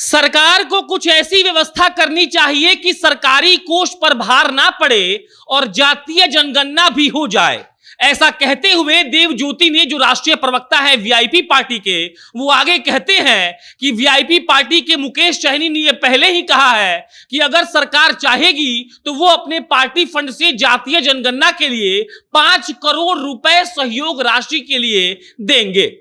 सरकार को कुछ ऐसी व्यवस्था करनी चाहिए कि सरकारी कोष पर भार ना पड़े और जातीय जनगणना भी हो जाए। ऐसा कहते हुए देव ज्योति ने, जो राष्ट्रीय प्रवक्ता है वीआईपी पार्टी के, वो आगे कहते हैं कि वीआईपी पार्टी के मुकेश सहनी ने यह पहले ही कहा है कि अगर सरकार चाहेगी तो वो अपने पार्टी फंड से जातीय जनगणना के लिए 5 करोड़ रुपए सहयोग राशि के लिए देंगे।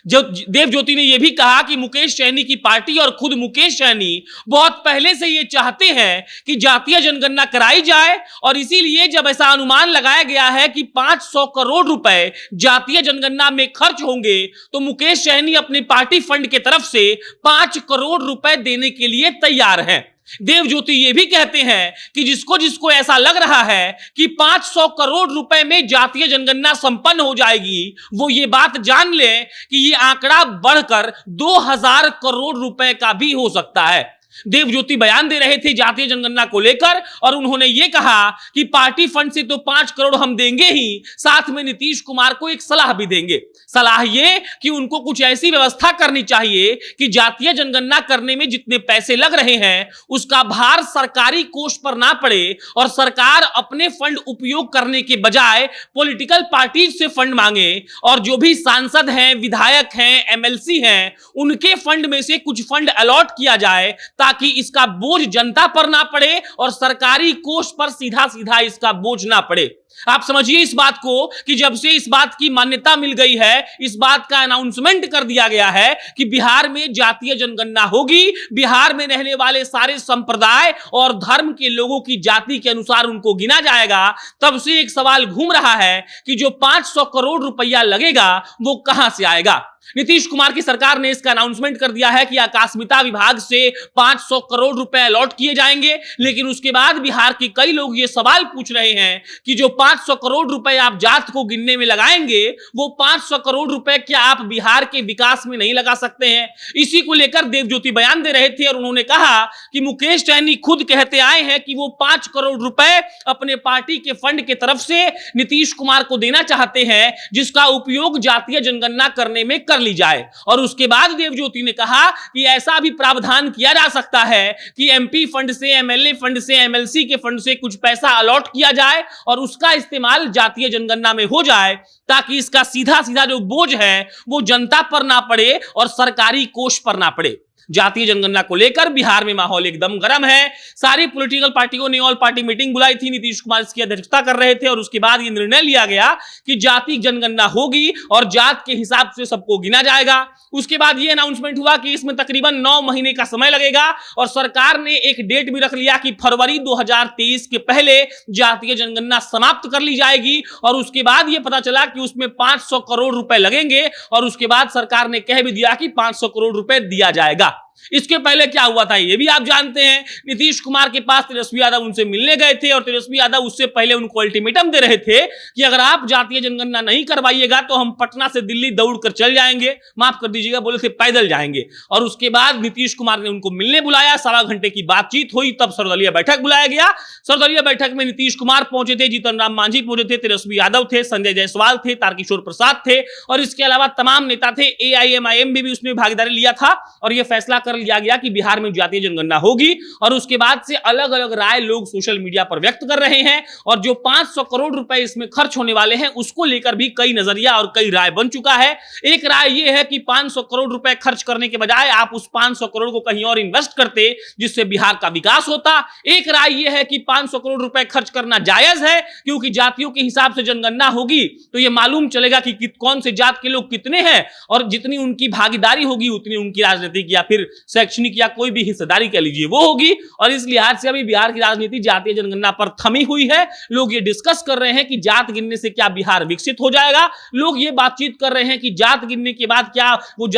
जो देव ज्योति ने यह भी कहा कि मुकेश सहनी की पार्टी और खुद मुकेश सहनी बहुत पहले से ये चाहते हैं कि जातीय जनगणना कराई जाए, और इसीलिए जब ऐसा अनुमान लगाया गया है कि 500 करोड़ रुपए जातीय जनगणना में खर्च होंगे तो मुकेश सहनी अपने पार्टी फंड के तरफ से 5 करोड़ रुपए देने के लिए तैयार हैं। देव ज्योति ये भी कहते हैं कि जिसको जिसको ऐसा लग रहा है कि 500 करोड़ रुपए में जातीय जनगणना संपन्न हो जाएगी, वो ये बात जान ले कि ये आंकड़ा बढ़कर 2000 करोड़ रुपए का भी हो सकता है। देव ज्योति बयान दे रहे थे जातीय जनगणना को लेकर, और उन्होंने ये कहा कि पार्टी फंड से तो 5 करोड़ हम देंगे ही, साथ में नीतीश कुमार को एक सलाह भी देंगे। सलाह ये कि उनको कुछ ऐसी व्यवस्था करनी चाहिए कि जातीय जनगणना करने में जितने पैसे लग रहे हैं उसका भार सरकारी कोष पर ना पड़े, और सरकार अपने फंड उपयोग करने के बजाय पॉलिटिकल पार्टीज से फंड मांगे, और जो भी सांसद हैं, विधायक हैं, एमएलसी हैं, उनके फंड में से कुछ फंड अलॉट किया जाए ताकि इसका बोझ जनता पर ना पड़े और सरकारी कोष पर सीधा सीधा इसका बोझ ना पड़े। आप समझिए इस बात को कि जब से इस बात की मान्यता मिल गई है, इस बात का अनाउंसमेंट कर दिया गया है कि बिहार में जातीय जनगणना होगी, बिहार में रहने वाले सारे संप्रदाय और धर्म के लोगों की जाति के अनुसार उनको गिना जाएगा, तब से एक सवाल घूम रहा है कि जो 500 करोड़ रुपया लगेगा वो कहां से आएगा। नीतीश कुमार की सरकार ने इसका अनाउंसमेंट कर दिया है कि आकस्मिकता विभाग से 500 करोड़ रुपए अलॉट किए जाएंगे, लेकिन उसके बाद बिहार के कई लोग ये सवाल पूछ रहे हैं कि जो 500 करोड़ रुपए आप जात को गिनने में लगाएंगे, वो 500 करोड़ रुपए क्या आप बिहार के विकास में नहीं लगा सकते हैं। इसी को लेकर देव ज्योति बयान दे रहे थे और उन्होंने कहा कि मुकेश सहनी खुद कहते आए हैं कि वो 5 करोड़ रुपए अपने पार्टी के फंड के तरफ से नीतीश कुमार को देना चाहते हैं, जिसका उपयोग जातीय जनगणना करने में कर ली जाए। और उसके बाद देव ज्योति ने कहा कि ऐसा भी प्रावधान किया जा सकता है कि एमपी फंड से, एमएलए फंड से, एमएलसी के फंड से कुछ पैसा अलॉट किया जाए और उसका इस्तेमाल जातीय जनगणना में हो जाए, ताकि इसका सीधा सीधा जो बोझ है वो जनता पर ना पड़े और सरकारी कोष पर ना पड़े। जातीय जनगणना को लेकर बिहार में माहौल एकदम गर्म है। सारी पॉलिटिकल पार्टियों ने ऑल पार्टी मीटिंग बुलाई थी, नीतीश कुमार इसकी अध्यक्षता कर रहे थे, और उसके बाद यह निर्णय लिया गया कि जातीय जनगणना होगी और जात के हिसाब से सबको गिना जाएगा। उसके बाद यह अनाउंसमेंट हुआ कि इसमें तकरीबन 9 महीने का समय लगेगा, और सरकार ने एक डेट भी रख लिया कि फरवरी 2023 के पहले जातीय जनगणना समाप्त कर ली जाएगी। और उसके बाद यह पता चला कि उसमें 500 करोड़ रुपए लगेंगे, और उसके बाद सरकार ने कह भी दिया कि 500 करोड़ रुपए दिया जाएगा। इसके पहले क्या हुआ था ये भी आप जानते हैं। नीतीश कुमार के पास तेजस्वी यादव उनसे मिलने गए थे, और तेजस्वी यादव उससे पहले उनको अल्टीमेटम दे रहे थे कि अगर आप जातीय जनगणना नहीं करवाइएगा तो हम पटना से दिल्ली दौड़कर चल जाएंगे, माफ कर दीजिएगा, बोले थे पैदल जाएंगे। और उसके बाद नीतीश कुमार ने उनको मिलने बुलाया, 1.25 घंटे की बातचीत हुई, तब सर्वदलीय बैठक बुलाया गया। सर्वदलीय बैठक में नीतीश कुमार पहुंचे थे, जीतन राम मांझी पहुंचे थे, तेजस्वी यादव थे, संजय जायसवाल थे, तारकिशोर प्रसाद थे, और इसके अलावा तमाम नेता थे। एआईएमआईएम भी उसमें भागीदारी लिया था, और यह फैसला कर लिया गया कि बिहार में जातीय जनगणना होगी। और उसके बाद से अलग अलग राय लोग सोशल मीडिया पर व्यक्त कर रहे हैं, और जो 500 करोड़ रुपए इसमें खर्च होने वाले हैं उसको लेकर भी कई नजरिया और कई राय बन चुका है। एक राय यह है कि 500 करोड़ रुपए खर्च करने के बजाय आप उस 500 करोड़ को कहीं और इन्वेस्ट करते, जिससे बिहार का विकास होता। एक राय यह है कि 500 करोड़ रुपए खर्च करना जायज है, क्योंकि जातियों के हिसाब से जनगणना होगी तो यह मालूम चलेगा कि कौन से जात के लोग कितने हैं, और जितनी उनकी भागीदारी होगी उतनी उनकी राजनीतिक या फिर शैक्षणिक या कोई भी हिस्सेदारी कह लीजिए वो होगी। और इस लिहाज से अभी बिहार की राजनीति जातीय जनगणना पर थमी हुई है। लोग ये डिस्कस कर रहे हैं कि जात गिनने से क्या बिहार विकसित हो जाएगा। लोग ये बातचीत कर रहे हैं कि जात गिनने के बाद क्या वो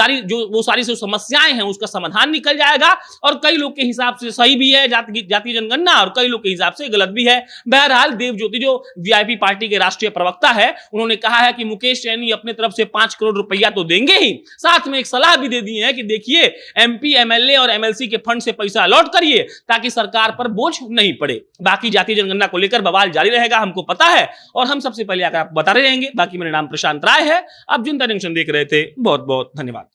सारी जो समस्याएं हैं उसका समाधान निकल जाएगा। और कई लोग के हिसाब से सही भी है जातीय जनगणना, और कई लोग के हिसाब से गलत भी है। बहरहाल देव ज्योति जो वीआईपी पार्टी के राष्ट्रीय प्रवक्ता है, उन्होंने कहा है कि मुकेश सहनी अपने तरफ से 5 करोड़ रुपया तो देंगे ही, साथ में एक सलाह भी दे दी है कि देखिए एमपी, एमएलए और एमएलसी के फंड से पैसा अलॉट करिए ताकि सरकार पर बोझ नहीं पड़े। बाकी जातीय जनगणना को लेकर बवाल जारी रहेगा, हमको पता है, और हम सबसे पहले आकर आपको बता रहे रहेंगे। बाकी मेरा नाम प्रशांत राय है, आप जनता जंक्शन देख रहे थे। बहुत बहुत धन्यवाद।